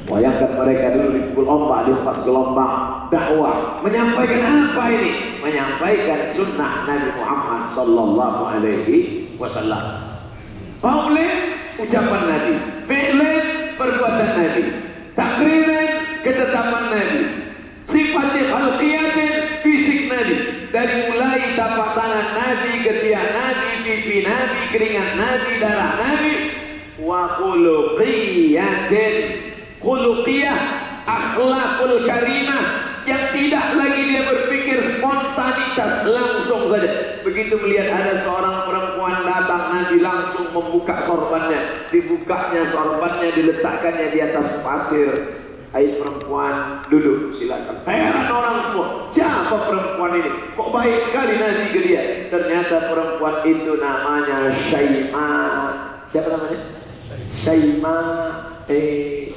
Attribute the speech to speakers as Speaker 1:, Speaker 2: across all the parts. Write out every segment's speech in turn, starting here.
Speaker 1: Bayangkan mereka dulu dipukul ombak, dilepas gelombang, dakwah. Menyampaikan apa ini? Menyampaikan sunnah Nabi Muhammad sallallahu alaihi wasallam. Qaulin, ucapan Nabi. Fi'lin, perbuatan Nabi. Takririn, ketetapan Nabi. Sifatnya khalqiyatin, fisik Nabi. Dari mulai tapak tangan Nabi, ketiak Nabi, pipi Nabi, keringat Nabi, darah Nabi. Wa khuluqiyatin, khuluqiyah, akhlakul karimah, yang tidak lagi dia berpikir spontanitas, langsung saja. Begitu melihat ada seorang perempuan datang, Nabi langsung membuka sorbannya, dibukanya sorbannya, diletakkannya di atas pasir. Hai perempuan, duduk, silakan. Heran orang semua, siapa perempuan ini? Kok baik sekali Nabi ke dia? Ternyata perempuan itu namanya Syaima. Siapa namanya? Syaima.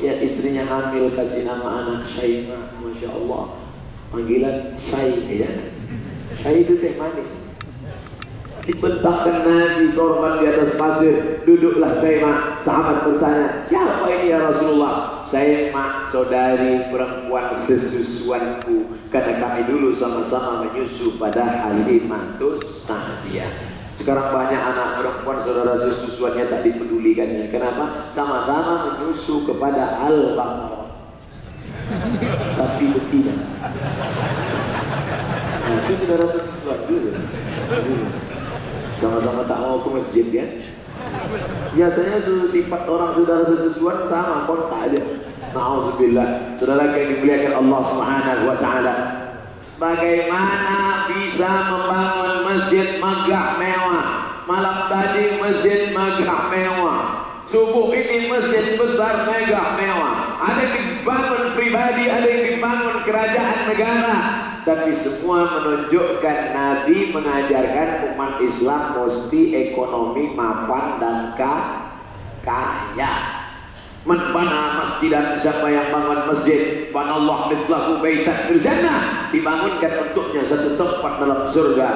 Speaker 1: Ya istrinya hamil, kasih nama anak Syaima. Masya Allah, panggilan Syai, ya. Syai itu teh manis. Dibentangkan Nabi sorban di atas pasir, duduklah Syaima. Sahabat bertanya, siapa ini ya Rasulullah? Syaima, saudari perempuan sesusuanku, karena kami dulu sama-sama menyusu pada Halimatus Sa'diyah. Sekarang banyak anak perempuan saudara sesusuannya tak dipedulikannya. Kenapa? Sama-sama menyusu kepada Al-Baqarah, tapi betina. Nah, itu saudara sesusuan dulu. Sama-sama tak mau ke masjid, ya. Biasanya sifat orang saudara sesusuan sama, kontak aja. Na'udzubillah. Saudara yang dimuliakan Allah Subhanahu wa taala, bagaimana bisa membangun masjid megah mewah? Malam tadi masjid megah mewah, subuh ini masjid besar megah mewah. Ada yang dibangun pribadi, ada yang dibangun kerajaan negara, tapi semua menunjukkan Nabi mengajarkan umat Islam mesti ekonomi mapan dan kaya. Man bana masjidan, siapa yang bangun masjid, banallahu mithlahu baitan fil jannah, dibangunkan untuknya satu tempat dalam surga.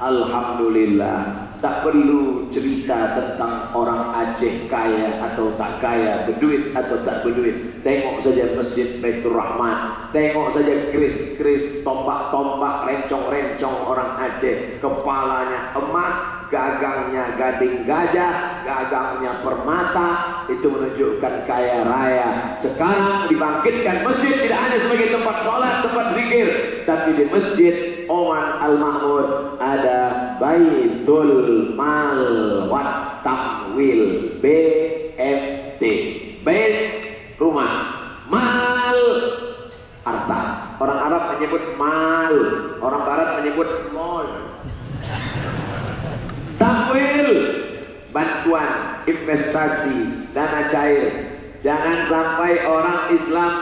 Speaker 1: Alhamdulillah, tak perlu cerita tentang orang Aceh kaya atau tak kaya, berduit atau tak berduit. Tengok saja Masjid Baitur Rahman, tengok saja keris-keris, tombak-tombak, rencong-rencong orang Aceh. Kepalanya emas, gagangnya gading gajah, gagangnya permata. Itu menunjukkan kaya raya. Sekarang dibangkitkan masjid tidak hanya sebagai tempat sholat, tempat zikir, tapi di Masjid Oman Al-Mahmud ada Baitul Mal wat Tamwil, BMT. Bait rumah, mal harta. Orang Arab menyebut mal, orang Barat menyebut mall. Tamwil, bantuan, investasi, dana cair. Jangan sampai orang Islam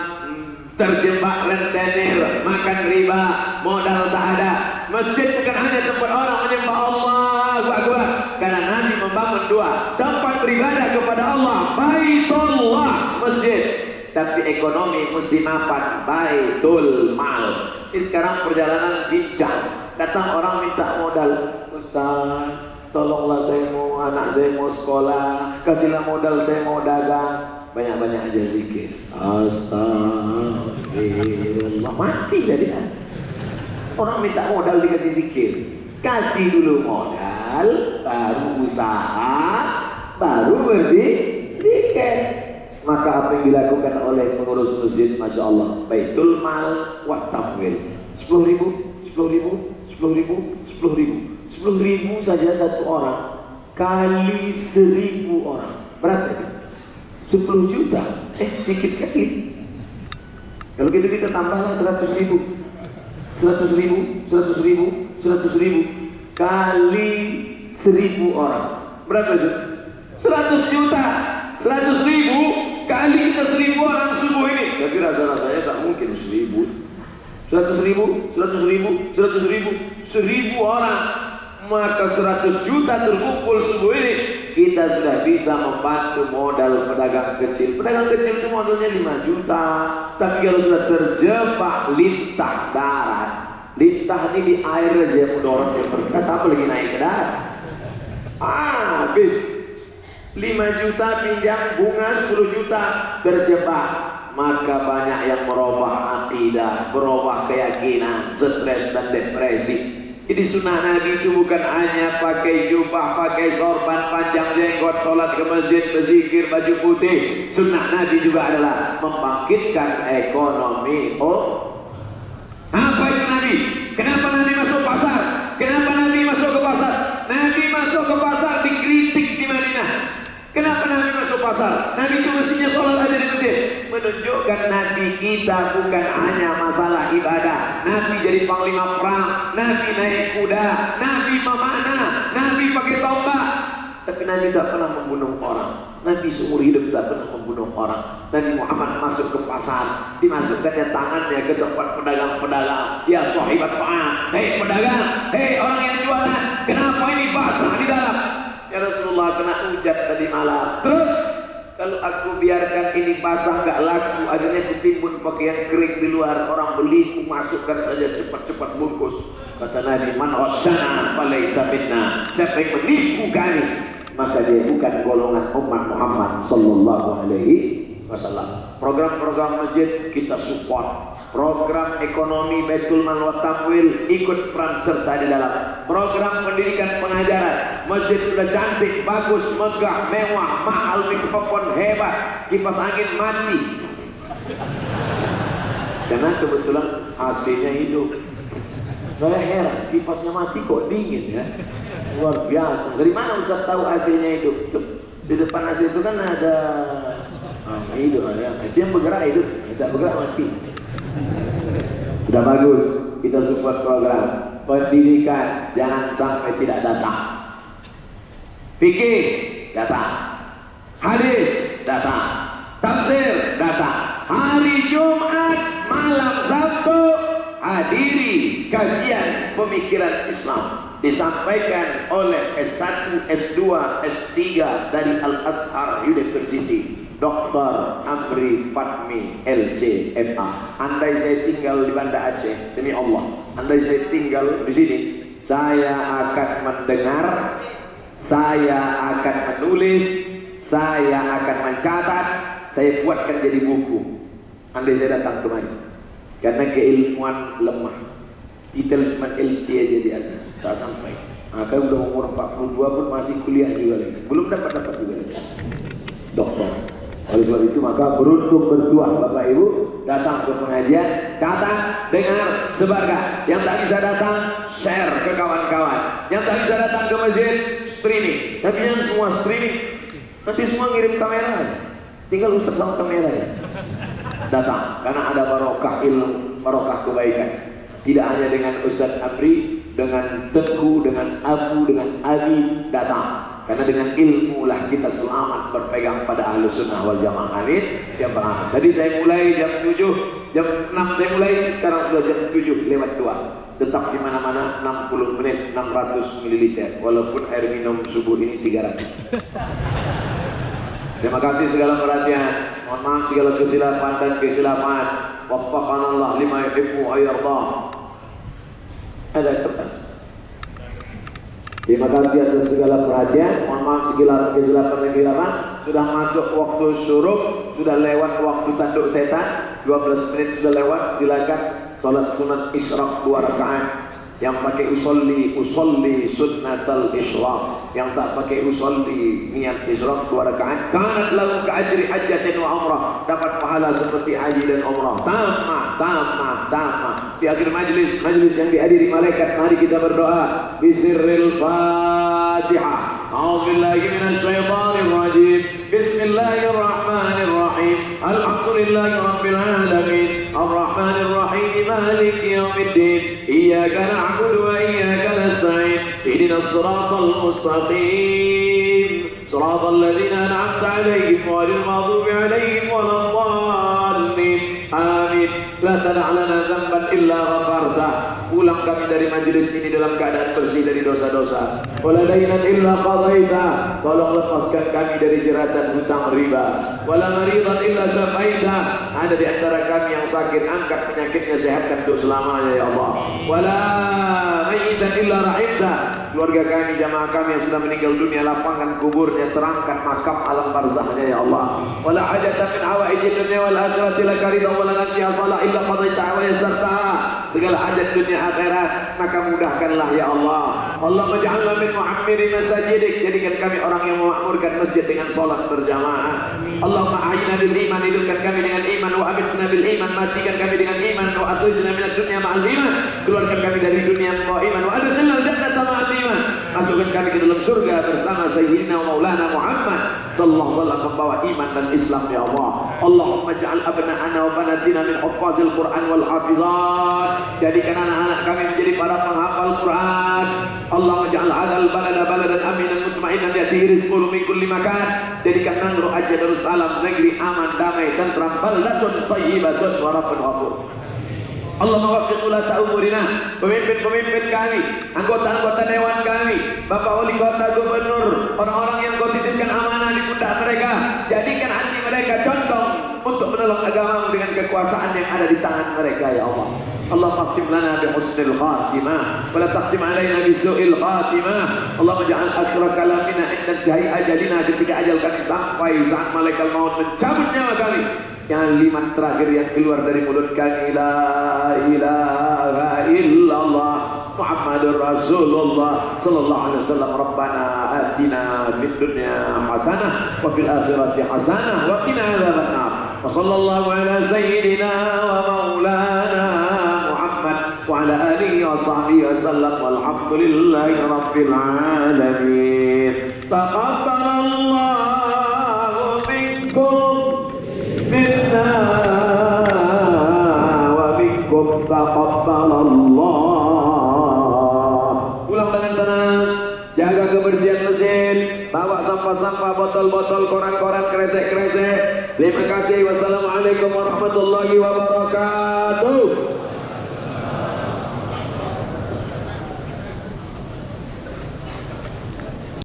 Speaker 1: terjebak rentenir, makan riba, modal tak ada. Masjid bukan hanya tempat orang menyembah Allahu Akbar, karena Nabi membangun dua tempat beribadah kepada Allah, Baitullah, masjid. Tapi ekonomi mesti mapan, Baitul Mal. Ini sekarang perjalanan bincang, datang orang minta modal. Ustaz, tolonglah saya mau, anak saya mau sekolah, kasihlah modal, saya mau dagang. Banyak-banyak aja zikir. Astagfirullah. Mati jadi. Orang minta modal dikasih zikir. Kasih dulu modal, baru usaha, baru berzikir. Maka apa yang dilakukan oleh pengurus masjid, Masya Allah, Baitul Mal wat Tamwil. 10.000, 10.000, 10.000, 10.000, 10.000 saja satu orang kali 1.000 orang. Berapa? 10 juta, sedikit kali. Kalau gitu kita tambahlah 100.000, 100.000, 100.000, 100.000 kali 1.000 orang. Berapa itu? 100 juta. 100.000 kali kita 1.000 orang subuh ini. Tapi rasa-rasanya tak mungkin 1.000. 100.000, 100.000, 100.000, 1.000 orang. Maka 100 juta terkumpul subuh ini, kita sudah bisa membantu modal pedagang kecil. Pedagang kecil itu modalnya 5 juta. Tapi kalau sudah terjebak lintah darat, lintah ini di air aja mudorot yang berkas, apa lagi naik ke darat? Habis 5 juta pinjam bunga 10 juta terjebak. maka banyak yang merubah akidah, berubah keyakinan, stres dan depresi. Jadi sunnah Nabi itu bukan hanya pakai jubah, pakai sorban, panjang jenggot, sholat ke masjid, berzikir, baju putih. Sunnah Nabi juga adalah membangkitkan ekonomi. Apa itu Nabi? Kenapa Nabi masuk pasar? Kenapa Nabi masuk ke pasar? Nabi masuk ke pasar dikritik di Madinah. Kenapa Nabi masuk pasar? Nabi itu mestinya sholat aja di masjid. Menunjukkan Nabi kita bukan hanya masalah ibadah. Nabi jadi panglima perang, Nabi naik kuda, Nabi memanah, Nabi pakai tombak. Tapi Nabi tak pernah membunuh orang. Nabi seumur hidup tak pernah membunuh orang. Nabi Muhammad masuk ke pasar, dimasukkannya tangannya ke tempat pedagang-pedagang. Ya sahibat ta'am, hei pedagang, hei orang yang jualan, kenapa ini basah di dalam? Ya Rasulullah, kena hujan tadi malam. Terus kalau aku biarkan ini basah gak laku, akhirnya kutimbun pakaian kering di luar, orang beli, ku masukkan saja cepat-cepat bungkus. Kata Nabi, man ghasyana falaysa minna. Siapa yang menipu kami, maka dia bukan golongan umat Muhammad sallallahu alaihi wasallam. Program-program masjid kita support. Program ekonomi Baitul Mal wa Tamwil ikut peran serta di dalam. Program pendidikan pengajaran, masjid sudah cantik, bagus, megah, mewah, mahal, mikrofon hebat, kipas angin mati. Karena kebetulan AC-nya hidup. Saya heran, kipasnya mati kok dingin ya. Luar biasa. Dari mana Ustaz tahu AC-nya hidup? Di depan AC itu kan ada hidup ya. Itu yang bergerak hidup, tidak bergerak mati. Sudah bagus, kita support program pendidikan, jangan sampai tidak datang. Fikih datang, hadis datang, tafsir datang. Hari Jumat, malam Sabtu hadiri kajian pemikiran Islam disampaikan oleh S1, S2, S3 dari Al-Azhar University, Dr. Amri Fatmi LC MA. Andai saya tinggal di Banda Aceh, demi Allah, andai saya tinggal di sini, saya akan mendengar, saya akan menulis, saya akan mencatat, saya buatkan jadi buku. Andai saya datang kemari, karena keilmuan lemah, kita cuma LC aja di Aceh, tak sampai. Maka udah umur 42 pun masih kuliah juga lagi, belum dapat juga lagi doktor. Oleh sebab itu maka beruntung bertuah Bapak Ibu datang ke pengajian, catat, dengar, sebarkan. Yang tak bisa datang, share ke kawan-kawan. Yang tak bisa datang ke masjid, streaming. Tapi yang semua streaming, nanti semua ngirim kamera aja. Tinggal Ustaz sama kamera ya. Datang, karena ada barokah ilmu, barokah kebaikan. Tidak hanya dengan Ustaz Amri, dengan Tengku, dengan Abu, dengan Abi datang. Karena dengan ilmu lah kita selamat berpegang pada Ahlus Sunnah wal Jamaah. Amin. Yang pertama. Tadi saya mulai jam 7, jam 6 saya mulai, sekarang sudah jam 7 lewat 2. Tetap di mana-mana 60 menit 600 ml. Walaupun air minum subuh ini 300. Terima kasih segala perhatian. Mohon maaf segala kesilapan dan kesilapan. Waffaqanallah lima yuhibbu wa yardah. Ada kertas. Terima kasih atas segala perhatian. Mohon maaf segala kesilapan dan kesilapan. Sudah masuk waktu syuruk, sudah lewat waktu tanduk setan. 12 menit sudah lewat. Silakan salat sunat isyraq 2 rakaat. Yang pakai usolli sunnatal isyraq. Yang tak pakai usolli niat isyraq 2 rakaat. Kanat lahu ka'ajri hajjatin wa umrah. Dapat pahala seperti haji dan umrah. Tamah. Di akhir majlis yang dihadiri malaikat, mari kita berdoa. Bisirril Fatihah. A'udzubillahi minasyaitonir rajim. Bismillahirrahmanirrahim. Alhamdulillahi rabbil alamin. Arrahmanir rahim. Maliki yaumiddin. Iyyaka na'budu wa iyyaka nasta'in. Ihdinas siratal mustaqim. Siratal ladzina an'amta 'alaihim ghairil maghdubi 'alaihim waladdallin. Amin. la tada' lana dzamban illa ghafartah. Pulang kami dari majelis ini dalam keadaan bersih dari dosa-dosa. Wala dainan illa qadaita. Tolong lepaskan kami dari jeratan hutang riba. Wala maridan illa syafaita. Ada di antara kami yang sakit, angkat penyakitnya, sehatkan untuk selamanya ya Allah. Wala mayyitan illa rahimta. Keluarga kami, jamaah kami yang sudah meninggal dunia, lapangkan kuburnya, terangkan makam alam barzahnya ya Allah. Wala hajatan min hawaijid dunya wal akhirati laka ridha wa lana fiha salah illa qadaita wa yassartaha. Segala hajat dunia akhirat maka mudahkanlah ya Allah. Allah maj'alna min mu'ammiri masajidik. Jadikan kami orang yang memakmurkan masjid dengan salat berjamaah. Allahumma ahyina bil iman. Hidupkan kami dengan iman. Wa amitsna bil iman. Matikan kami dengan iman. Wa akhrijna minad dunya ma'al iman. Keluarkan kami dari dunia membawa iman. Wa adkhilna al jannata ma'al iman. Masukkan kami ke dalam surga bersama Sayyidina wa Maulana Muhammad sallallahu alaihi wasallam, membawa iman dan Islam ya Allah. Allahumma ja'al abna'ana wa banatina min huffazil Qur'an wal hafizat. Jadikan anak-anak kami menjadi para penghafal Quran. Allahumma ja'al hadzal balada baladan aminan mutmainan ya'tihi rizquhu min kulli makan. Jadikan Nangro Aceh Darussalam negeri aman, damai, tentram, baldatun thayyibatun wa rabbun ghafur. Allahumma waffiq ulata umurina, pemimpin-pemimpin kami, anggota-anggota dewan kami, Bapak Wali Kota, Gubernur, orang-orang yang Kau titipkan amanah di pundak mereka. Jadikan hati mereka condong untuk menolong agama dengan kekuasaan yang ada di tangan mereka ya Allah. Allah khtim lana bi husnil khatimah wa la takhtim alaina bi su'il khatimah. Allah ja'al akhir kalamina inda intihai ajalina, ketika ajal kami sampai, saat malaikat maut mencabut nyawa kami, yang kalimat terakhir yang keluar dari mulut kami, la ilaha illallah Muhammadur Rasulullah sallallahu alaihi wasallam. Rabbana atina fid dunya hasanah wa fil akhirati hasanah wa qina adzabannar. Wa sallallahu ala sayyidina wa maulana Muhammad wa ala alihi wa sahbihi wasallam walhamdulillahi rabbil alamin. Taqabbalallahu minkum minna wa minkum taqabbalallah. Pulang dengan tenang, jaga kebersihan mesin, bawa sampah-sampah, botol-botol, koran-koran, kresek-kresek. Terima kasih. Wassalamualaikum warahmatullahi wabarakatuh.